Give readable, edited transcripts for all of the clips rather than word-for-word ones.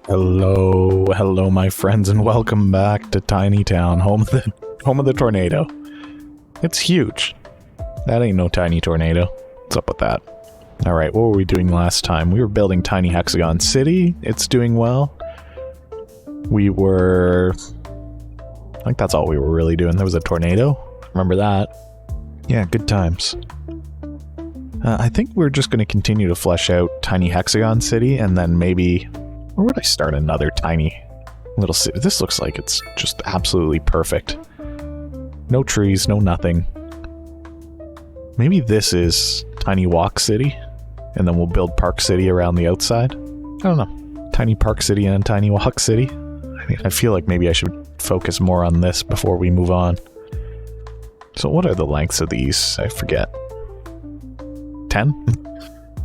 Hello, my friends, and welcome back to Tiny Town, home of the tornado. It's huge. That ain't no tiny tornado. What's up with that? Alright, what were we doing last time? We were building Tiny Hexagon City. It's doing well. I think that's all we were really doing. There was a tornado. Remember that? Yeah, good times. I think we're just going to continue to flesh out Tiny Hexagon City, and then maybe... Or would I start another tiny little city? This looks like it's just absolutely perfect. No trees, no nothing. Maybe this is Tiny Walk City, and then we'll build Park City around the outside. I don't know. Tiny Park City and Tiny Walk City. I feel like maybe I should focus more on this before we move on. So what are the lengths of these? I forget. 10?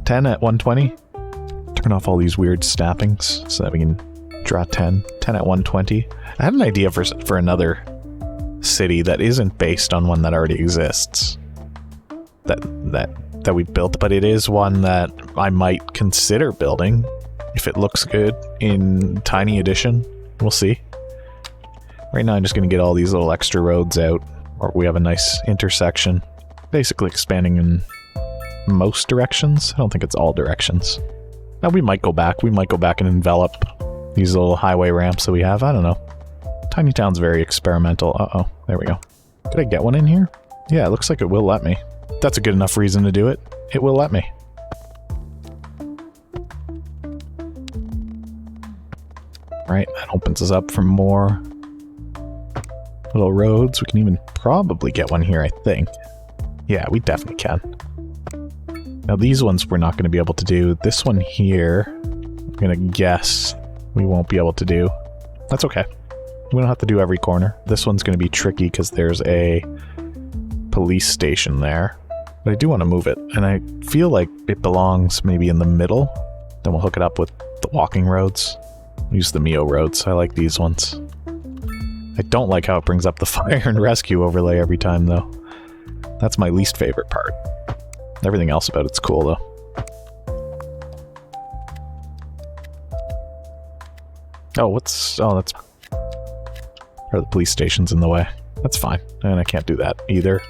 10 at 120? Turn off all these weird snappings so that we can draw 10. 10 at 120. I had an idea for another city that isn't based on one that already exists. That we built, but it is one that I might consider building if it looks good in Tiny Edition. We'll see. Right now I'm just going to get all these little extra roads out, or we have a nice intersection. Basically expanding in most directions. I don't think it's all directions. Now we might go back. We might go back and envelop these little highway ramps that we have. I don't know. Tiny Town's very experimental. Uh-oh. There we go. Could I get one in here? Yeah, it looks like it will let me. That's a good enough reason to do it. It will let me. Right, that opens us up for more little roads. We can even probably get one here, I think. Yeah, we definitely can. Now these ones we're not going to be able to do. This one here, I'm going to guess we won't be able to do. That's okay. We don't have to do every corner. This one's going to be tricky because there's a police station there. But I do want to move it, and I feel like it belongs maybe in the middle. Then we'll hook it up with the walking roads. Use the Mio roads. I like these ones. I don't like how it brings up the fire and rescue overlay every time, though. That's my least favorite part. Everything else about it's cool, though. Oh, that's... Or the police station's in the way. That's fine. And I can't do that either.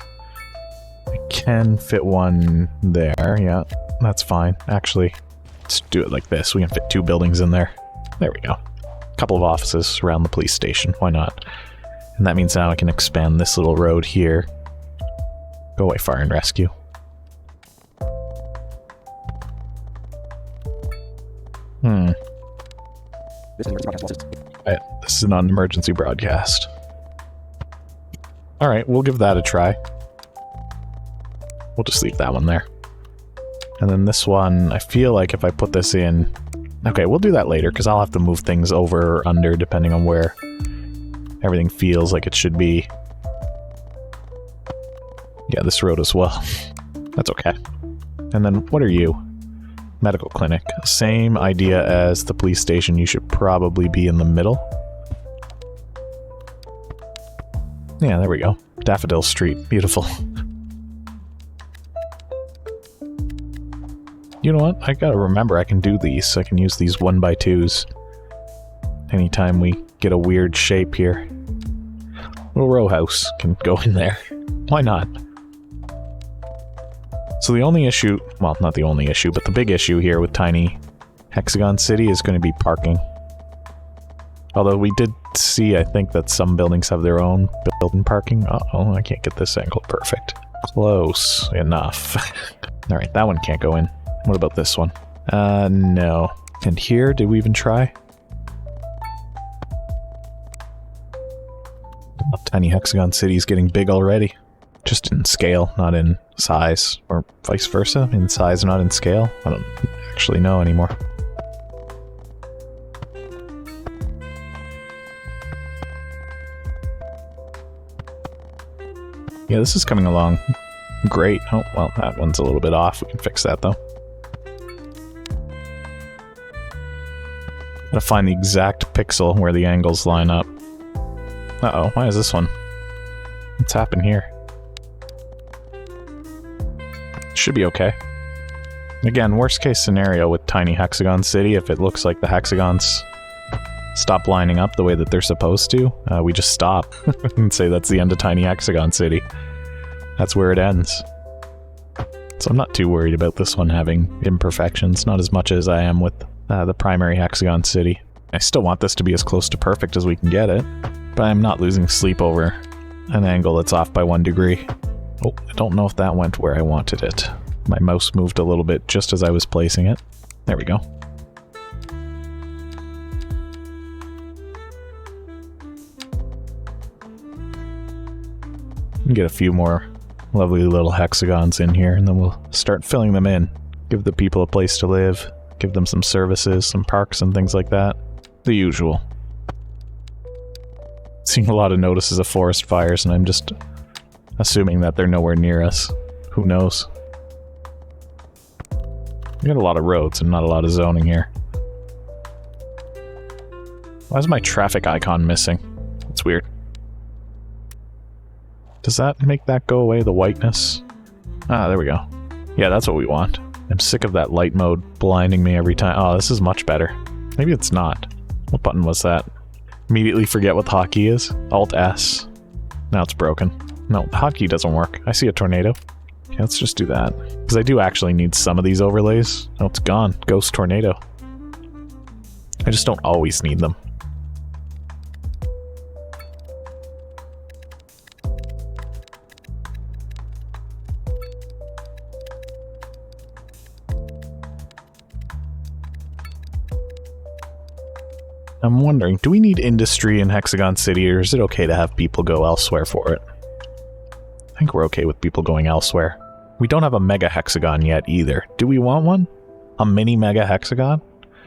I can fit one there, yeah. That's fine. Actually, let's do it like this. We can fit 2 buildings in there. There we go. A couple of offices around the police station. Why not? And that means now I can expand this little road here. Go away, fire and rescue. This is an emergency broadcast. Alright, we'll give that a try. We'll just leave that one there. And then this one, I feel like if I put this in... Okay, we'll do that later, because I'll have to move things over or under, depending on where everything feels like it should be. Yeah, this road as well. That's okay. And then, what are you? Medical clinic. Same idea as the police station. You should probably be in the middle. Yeah, there we go. Daffodil Street. Beautiful. You know what? I gotta remember I can do these, so I can use these 1x2s anytime we get a weird shape here. Little row house can go in there. Why not? So the only issue, well, not the only issue, but the big issue here with Tiny Hexagon City is going to be parking. Although we did see, I think, that some buildings have their own built-in parking. Uh-oh, I can't get this angle perfect. Close enough. Alright, that one can't go in. What about this one? No. And here, did we even try? Tiny Hexagon City is getting big already. Just in scale, not in size. Or vice versa, in size, not in scale. I don't actually know anymore. Yeah, this is coming along great. Oh, well, that one's a little bit off. We can fix that, though. Gotta find the exact pixel where the angles line up. Uh-oh, why is this one? What's happened here? Should be okay. Again, worst case scenario with Tiny Hexagon City, if it looks like the hexagons stop lining up the way that they're supposed to, we just stop and say that's the end of Tiny Hexagon City. That's where it ends. So I'm not too worried about this one having imperfections, not as much as I am with the primary Hexagon City. I still want this to be as close to perfect as we can get it, but I'm not losing sleep over an angle that's off by 1 degree. Oh, I don't know if that went where I wanted it. My mouse moved a little bit just as I was placing it. There we go. Get a few more lovely little hexagons in here, and then we'll start filling them in. Give the people a place to live, give them some services, some parks and things like that. The usual. Seeing a lot of notices of forest fires, and I'm just assuming that they're nowhere near us. Who knows? We got a lot of roads and not a lot of zoning here. Why is my traffic icon missing? That's weird. Does that make that go away, the whiteness? Ah, there we go. Yeah, that's what we want. I'm sick of that light mode blinding me every time. Oh, this is much better. Maybe it's not. What button was that? Immediately forget what the hotkey is. Alt-S. Now it's broken. No, the hotkey doesn't work. I see a tornado. Okay, let's just do that. Because I do actually need some of these overlays. Oh, it's gone. Ghost tornado. I just don't always need them. I'm wondering, do we need industry in Hexagon City, or is it okay to have people go elsewhere for it? I think we're okay with people going elsewhere. We don't have a mega hexagon yet either. Do we want one? A mini mega hexagon?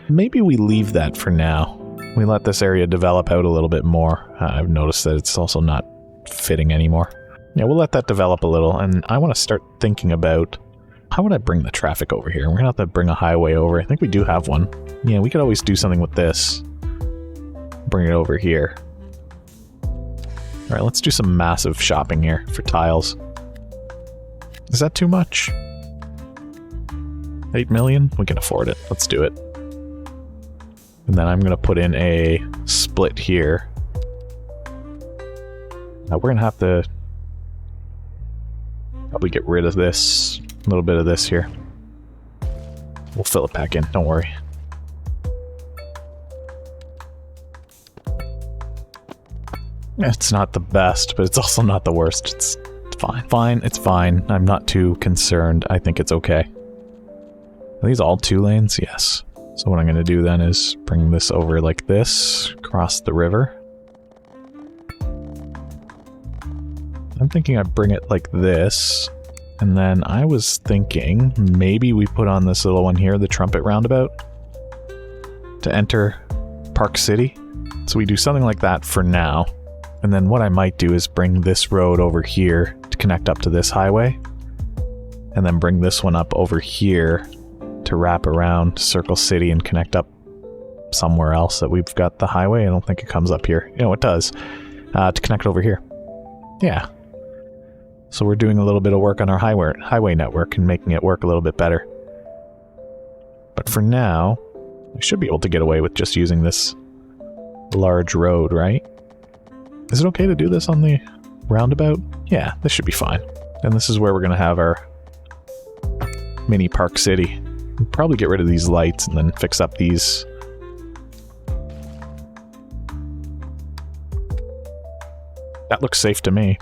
Maybe we leave that for now. We let this area develop out a little bit more. I've noticed that it's also not fitting anymore. Yeah, we'll let that develop a little, and I want to start thinking about how would I bring the traffic over here? We're gonna have to bring a highway over. I think we do have one. Yeah, we could always do something with this. Bring it over here. Alright, let's do some massive shopping here for tiles. Is that too much? 8 million? We can afford it. Let's do it. And then I'm going to put in a split here. Now we're going to have to probably get rid of this, a little bit of this here. We'll fill it back in, don't worry. It's not the best, but it's also not the worst. It's fine. Fine, it's fine. I'm not too concerned. I think it's okay. Are these all 2 lanes? Yes. So what I'm going to do then is bring this over like this, across the river. I'm thinking I bring it like this, and then I was thinking maybe we put on this little one here, the trumpet roundabout, to enter Park City. So we do something like that for now. And then what I might do is bring this road over here to connect up to this highway. And then bring this one up over here to wrap around Circle City and connect up somewhere else that we've got the highway. I don't think it comes up here. You know, it does. To connect over here. Yeah. So we're doing a little bit of work on our highway network and making it work a little bit better. But for now, we should be able to get away with just using this large road, right? Is it okay to do this on the roundabout? Yeah, this should be fine. And this is where we're going to have our mini Park City. We'll probably get rid of these lights and then fix up these. That looks safe to me.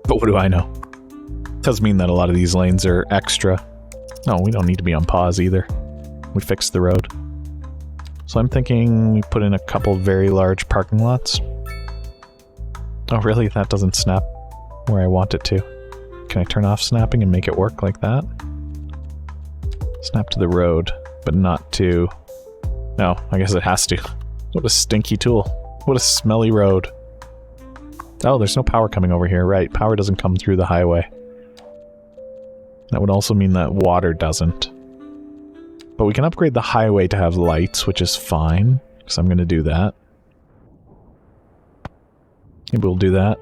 But what do I know? Does mean that a lot of these lanes are extra. No, we don't need to be on pause either. We fixed the road. So I'm thinking we put in a couple very large parking lots. Oh really? That doesn't snap where I want it to. Can I turn off snapping and make it work like that? Snap to the road, but not to... No, I guess it has to. What a stinky tool. What a smelly road. Oh, there's no power coming over here, right. Power doesn't come through the highway. That would also mean that water doesn't. But we can upgrade the highway to have lights, which is fine, because I'm going to do that. Maybe we'll do that.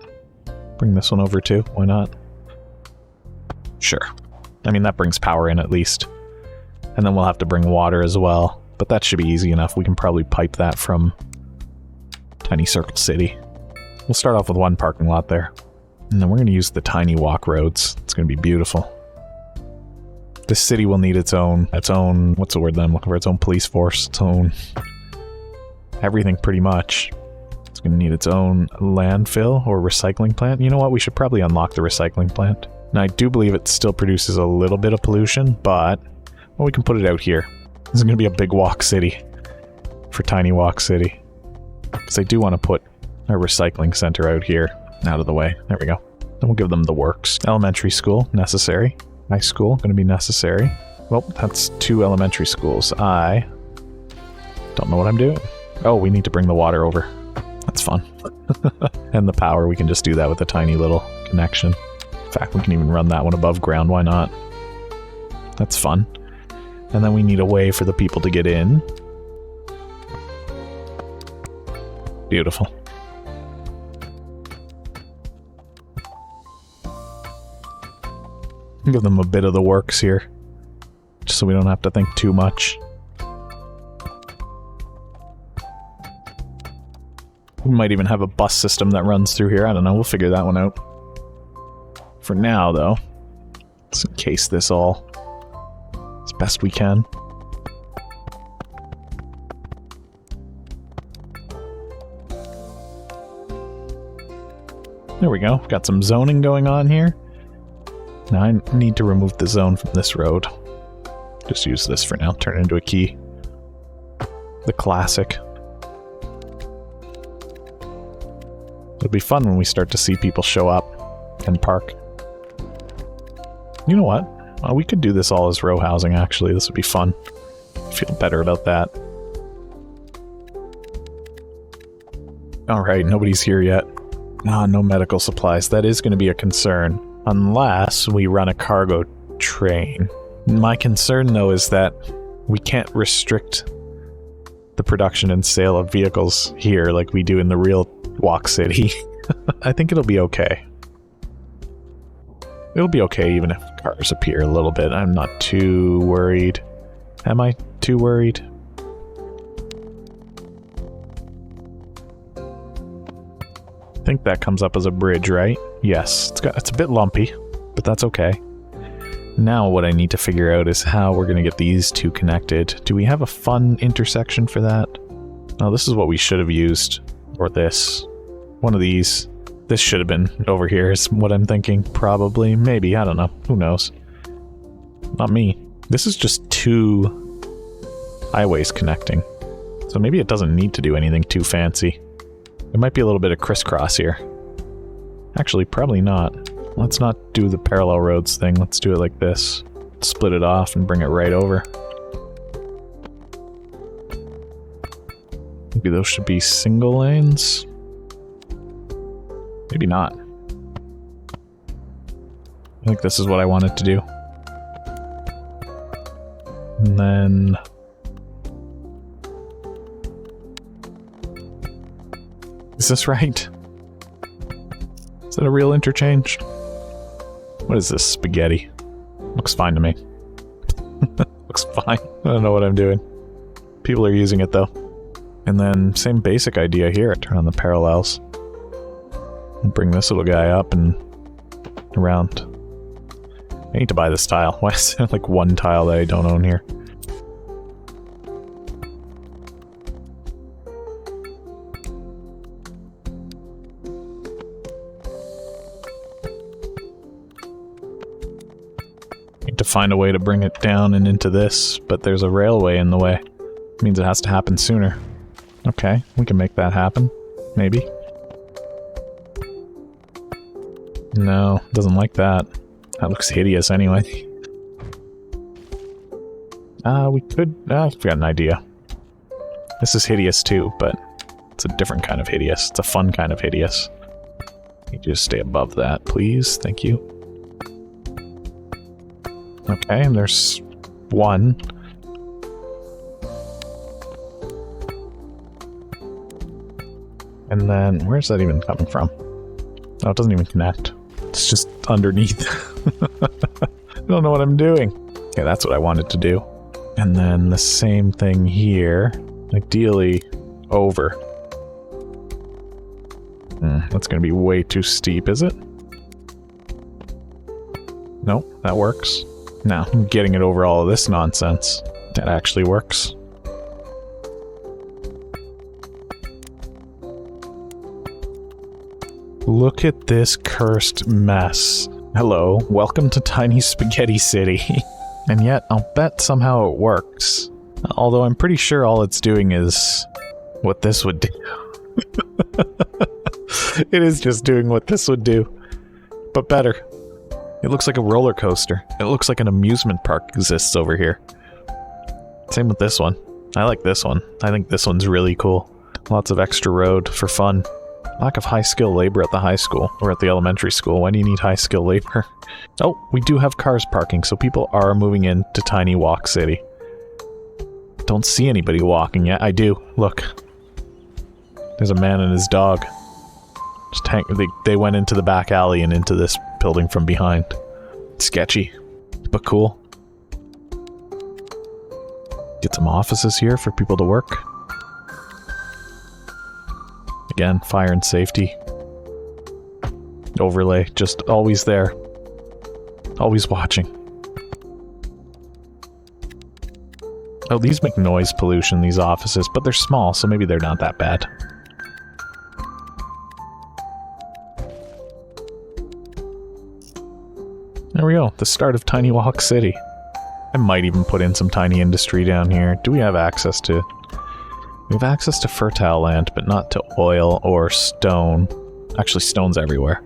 Bring this one over too, why not? Sure. I mean, that brings power in at least. And then we'll have to bring water as well. But that should be easy enough. We can probably pipe that from Tiny Circle City. We'll start off with one parking lot there. And then we're going to use the tiny walk roads. It's going to be beautiful. This city will need its own, what's the word that I'm looking for? Its own police force, its own everything pretty much. It's going to need its own landfill or recycling plant. You know what? We should probably unlock the recycling plant. Now, I do believe it still produces a little bit of pollution, but well, we can put it out here. This is going to be a big walk city for Tiny Walk City. Because I do want to put a recycling center out here, out of the way. There we go. Then we'll give them the works. Elementary school, necessary. High school, going to be necessary. Well, that's 2 elementary schools. I don't know what I'm doing. Oh, we need to bring the water over. That's fun. And the power, we can just do that with a tiny little connection. In fact, we can even run that one above ground. Why not? That's fun. And then we need a way for the people to get in. Beautiful. Give them a bit of the works here, just so we don't have to think too much. We might even have a bus system that runs through here. I don't know. We'll figure that one out. For now, though, let's encase this all as best we can. There we go. Got some zoning going on here. Now I need to remove the zone from this road. Just use this for now. Turn it into a key. The classic. It'll be fun when we start to see people show up and park. You know what? We could do this all as row housing, actually. This would be fun. I feel better about that. Alright, nobody's here yet. No medical supplies. That is going to be a concern. Unless we run a cargo train. My concern, though, is that we can't restrict the production and sale of vehicles here like we do in the real Walk City. I think it'll be okay. It'll be okay even if cars appear a little bit. I'm not too worried. Am I too worried? I think that comes up as a bridge, right? Yes, it's a bit lumpy, but that's okay. Now what I need to figure out is how we're going to get these two connected. Do we have a fun intersection for that? Oh, this is what we should have used. Or this. One of these. This should have been over here is what I'm thinking. Probably. Maybe. I don't know. Who knows? Not me. This is just 2 highways connecting. So maybe it doesn't need to do anything too fancy. There might be a little bit of crisscross here. Actually, probably not. Let's not do the parallel roads thing. Let's do it like this. Split it off and bring it right over. Maybe those should be single lanes? Maybe not. I think this is what I wanted to do. And then... Is this right? Is that a real interchange? What is this, spaghetti? Looks fine to me. Looks fine. I don't know what I'm doing. People are using it though. And then, same basic idea here. Turn on the parallels. And bring this little guy up and around. I need to buy this tile. Why is there like one tile that I don't own here? To find a way to bring it down and into this, but there's a railway in the way. It means it has to happen sooner. Okay, we can make that happen. Maybe. No, doesn't like that. That looks hideous anyway. We could... I've got an idea. This is hideous too, but it's a different kind of hideous. It's a fun kind of hideous. You just stay above that, please. Thank you. Okay, and there's 1. And then, where's that even coming from? Oh, it doesn't even connect. It's just underneath. I don't know what I'm doing. Okay, that's what I wanted to do. And then the same thing here. Ideally, over. That's going to be way too steep, is it? Nope, that works. Now, I'm getting it over all of this nonsense. That actually works. Look at this cursed mess. Hello, welcome to Tiny Spaghetti City. And yet, I'll bet somehow it works. Although I'm pretty sure all it's doing is what this would do. It is just doing what this would do, but better. It looks like a roller coaster. It looks like an amusement park exists over here. Same with this one. I like this one. I think this one's really cool. Lots of extra road for fun. Lack of high-skill labor at the high school, or at the elementary school. Why do you need high-skill labor? Oh, we do have cars parking, so people are moving into Tiny Walk City. Don't see anybody walking yet. I do. Look. There's a man and his dog. Just they went into the back alley and into this building from behind. Sketchy, but cool. Get some offices here for people to work. Again, fire and safety. Overlay, just always there. Always watching. Oh, these make noise pollution, these offices, but they're small, so maybe they're not that bad. There we go, the start of Tiny Walk City. I might even put in some tiny industry down here. Do we have access to... We have access to fertile land, but not to oil or stone. Actually, stone's everywhere.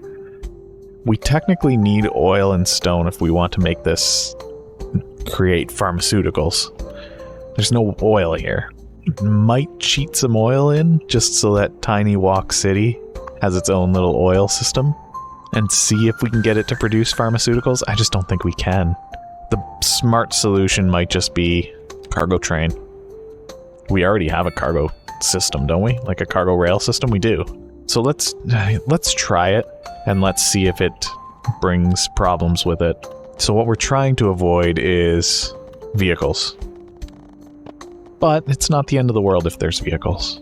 We technically need oil and stone if we want to make this... create pharmaceuticals. There's no oil here. Might cheat some oil in, just so that Tiny Walk City has its own little oil system. And see if we can get it to produce pharmaceuticals. I just don't think we can. The smart solution might just be cargo train. We already have a cargo system, don't we? Like a cargo rail system? We do. So let's try it, and let's see if it brings problems with it. So what we're trying to avoid is vehicles. But it's not the end of the world if there's vehicles.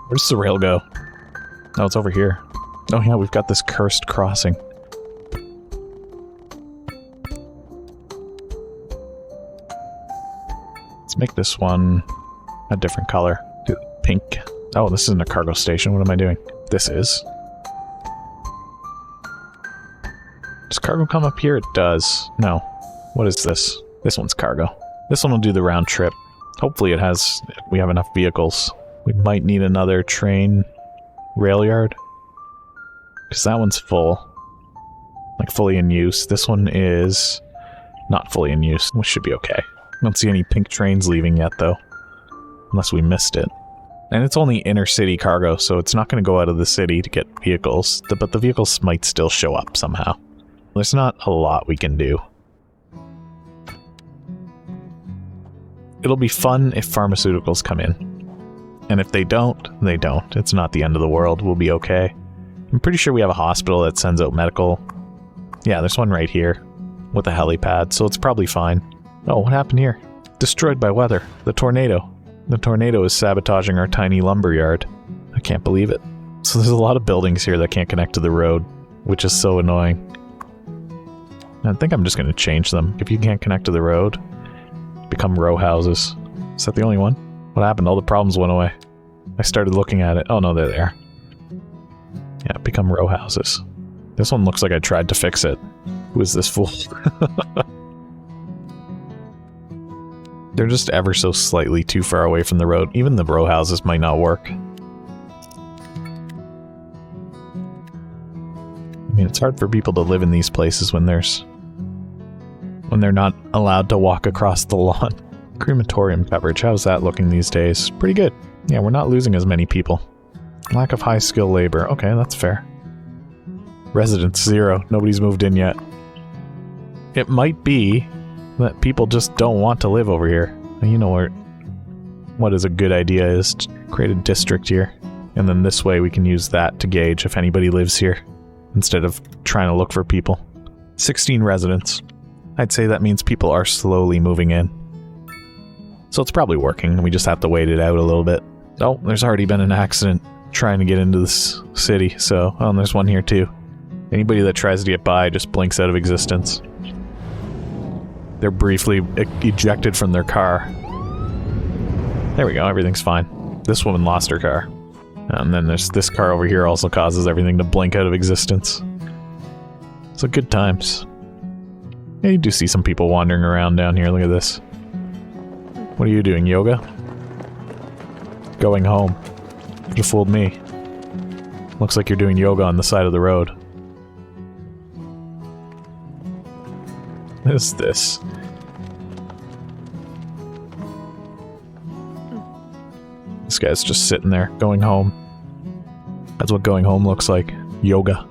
Where's the rail go? Oh, it's over here. Oh yeah, we've got this cursed crossing. Let's make this one a different color. Do pink. Oh, this isn't a cargo station. What am I doing? This is. Does cargo come up here? It does. No. What is this? This one's cargo. This one will do the round trip. Hopefully it has... we have enough vehicles. We might need another train rail yard. Because that one's full. Like, fully in use. This one is not fully in use. Which should be okay. I don't see any pink trains leaving yet, though. Unless we missed it. And it's only inner city cargo, so it's not going to go out of the city to get vehicles. But the vehicles might still show up somehow. There's not a lot we can do. It'll be fun if pharmaceuticals come in. And if they don't, they don't. It's not the end of the world. We'll be okay. I'm pretty sure we have a hospital that sends out medical. Yeah, there's one right here with a helipad, so it's probably fine. Oh, what happened here? Destroyed by weather. The tornado. The tornado is sabotaging our tiny lumber yard. I can't believe it. So there's a lot of buildings here that can't connect to the road, which is so annoying. I think I'm just going to change them. If you can't connect to the road, become row houses. Is that the only one? What happened? All the problems went away. I started looking at it. Oh no, they're there. Yeah, become row houses. This one looks like I tried to fix it. Who is this fool? They're just ever so slightly too far away from the road. Even the row houses might not work. I mean, it's hard for people to live in these places when they're not allowed to walk across the lawn. Crematorium coverage, how's that looking these days? Pretty good. Yeah, we're not losing as many people. Lack of high skill labor. Okay, that's fair. Residents 0. Nobody's moved in yet. It might be that people just don't want to live over here. And you know what is a good idea is to create a district here. And then this way we can use that to gauge if anybody lives here, instead of trying to look for people. 16 residents. I'd say that means people are slowly moving in. So it's probably working, we just have to wait it out a little bit. Oh, there's already been an accident trying to get into this city, so... Oh, and there's one here too. Anybody that tries to get by just blinks out of existence. They're briefly ejected from their car. There we go, everything's fine. This woman lost her car. And then there's this car over here also causes everything to blink out of existence. So good times. Yeah, you do see some people wandering around down here, look at this. What are you doing, yoga? Going home. You fooled me. Looks like you're doing yoga on the side of the road. What is this? This guy's just sitting there, going home. That's what going home looks like. Yoga.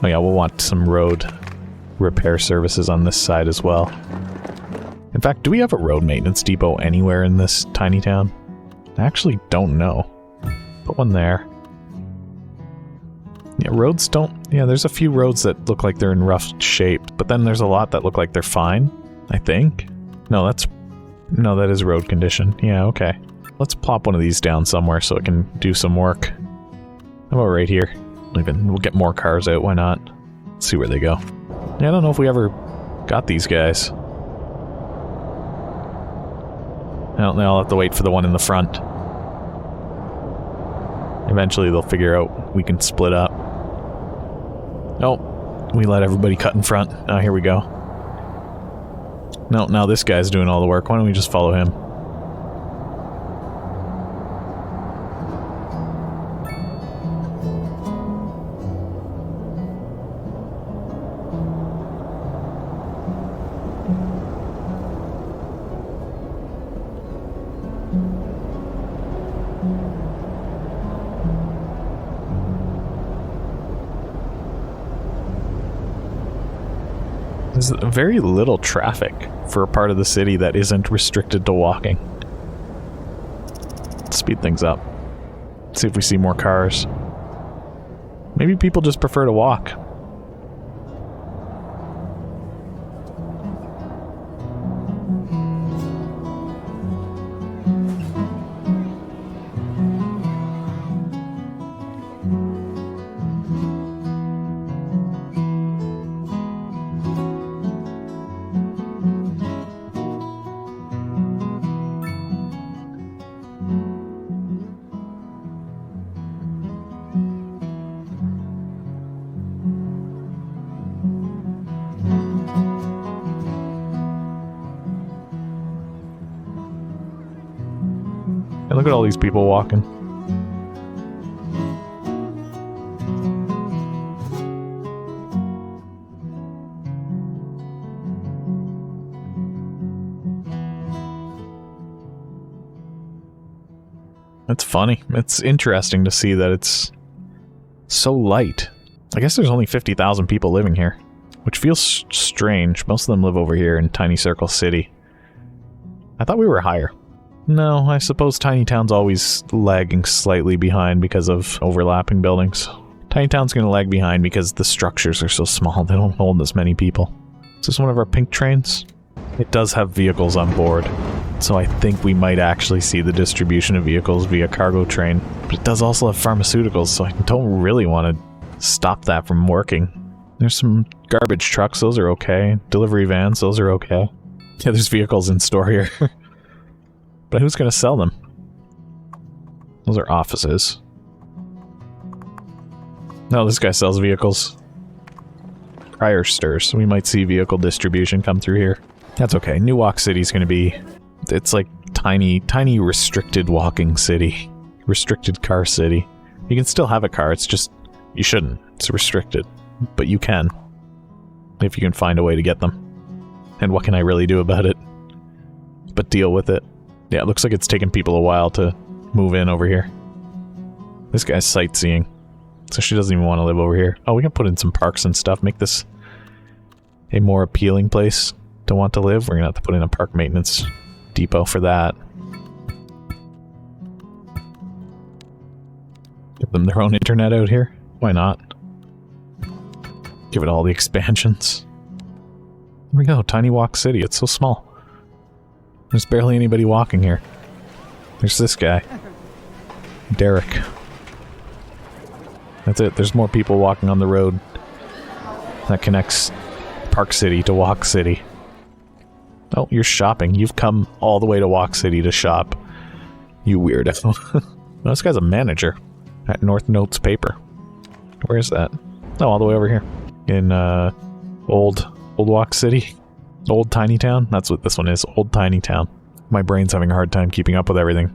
Oh yeah, we'll want some road repair services on this side as well. In fact, do we have a road maintenance depot anywhere in this tiny town? I actually don't know. Put one there. Yeah, roads don't... Yeah, there's a few roads that look like they're in rough shape, but then there's a lot that look like they're fine, I think. No, that's... No, that is road condition. Yeah, okay. Let's plop one of these down somewhere so it can do some work. How about right here? We'll get more cars out, why not? Let's see where they go. Yeah, I don't know if we ever got these guys. Well, I'll have to wait for the one in the front. Eventually they'll figure out we can split up. Oh, we let everybody cut in front. Oh, here we go. No, now this guy's doing all the work. Why don't we just follow him? There's very little traffic for a part of the city that isn't restricted to walking. Let's speed things up. See if we see more cars. Maybe people just prefer to walk. And look at all these people walking. It's funny. It's interesting to see that it's so light. I guess there's only 50,000 people living here, which feels strange. Most of them live over here in Tiny Circle City. I thought we were higher. No, I suppose tiny towns always lagging slightly behind because of overlapping buildings. Tiny town's gonna lag behind because the structures are so small, they don't hold as many people. Is this one of our pink trains? It does have vehicles on board, so I think we might actually see the distribution of vehicles via cargo train. But it does also have pharmaceuticals, so I don't really want to stop that from working. There's some garbage trucks, those are okay. Delivery vans, those are okay. Yeah, there's vehicles in store here. But who's going to sell them? Those are offices. No, this guy sells vehicles. Prior stirs. We might see vehicle distribution come through here. That's okay. New Walk City's going to be... It's like tiny restricted walking city. Restricted car city. You can still have a car, it's just... You shouldn't. It's restricted. But you can. If you can find a way to get them. And what can I really do about it? But deal with it. Yeah, it looks like it's taken people a while to move in over here. This guy's sightseeing. So she doesn't even want to live over here. Oh, we can put in some parks and stuff. Make this a more appealing place to want to live. We're going to have to put in a park maintenance depot for that. Give them their own internet out here. Why not? Give it all the expansions. Here we go. Tiny Walk City. It's so small. There's barely anybody walking here. There's this guy. Derek. That's it. There's more people walking on the road that connects Park City to Walk City. Oh, you're shopping. You've come all the way to Walk City to shop. You weirdo. No, this guy's a manager at North Notes Paper. Where is that? Oh, all the way over here. In, Old Walk City? Old Tiny Town? That's what this one is. Old Tiny Town. My brain's having a hard time keeping up with everything.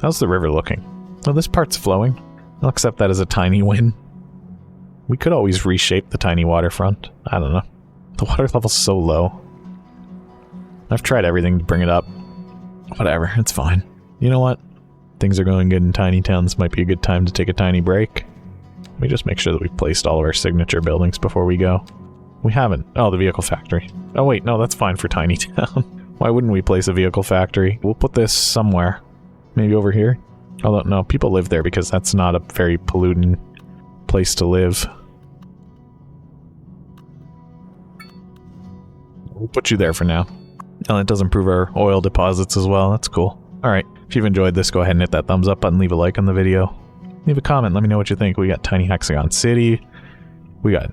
How's the river looking? Oh, this part's flowing. I'll accept that as a tiny win. We could always reshape the tiny waterfront. I don't know. The water level's so low. I've tried everything to bring it up. Whatever, it's fine. You know what? Things are going good in Tiny Town. This might be a good time to take a tiny break. Let me just make sure that we've placed all of our signature buildings before we go. We haven't. Oh, the vehicle factory. Oh wait, no, that's fine for Tiny Town. Why wouldn't we place a vehicle factory? We'll put this somewhere. Maybe over here? Although, no, people live there because that's not a very polluting place to live. We'll put you there for now. Oh, it does improve our oil deposits as well. That's cool. Alright, if you've enjoyed this, go ahead and hit that thumbs up button, leave a like on the video. Leave a comment, let me know what you think. We got Tiny Hexagon City. We got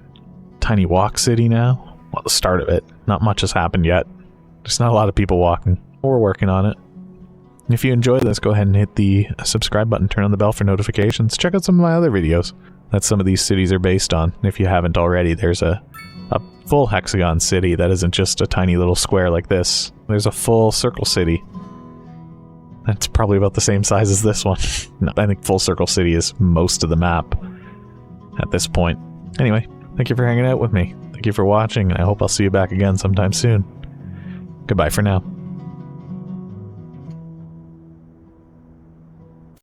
Tiny Walk City now. Well, the start of it. Not much has happened yet. There's not a lot of people walking. We're working on it. If you enjoyed this, go ahead and hit the subscribe button, turn on the bell for notifications. Check out some of my other videos that some of these cities are based on. If you haven't already, there's a full hexagon city that isn't just a tiny little square like this. There's a full circle city. That's probably about the same size as this one. No, I think full circle city is most of the map at this point. Anyway, thank you for hanging out with me. Thank you for watching, and I hope I'll see you back again sometime soon. Goodbye for now.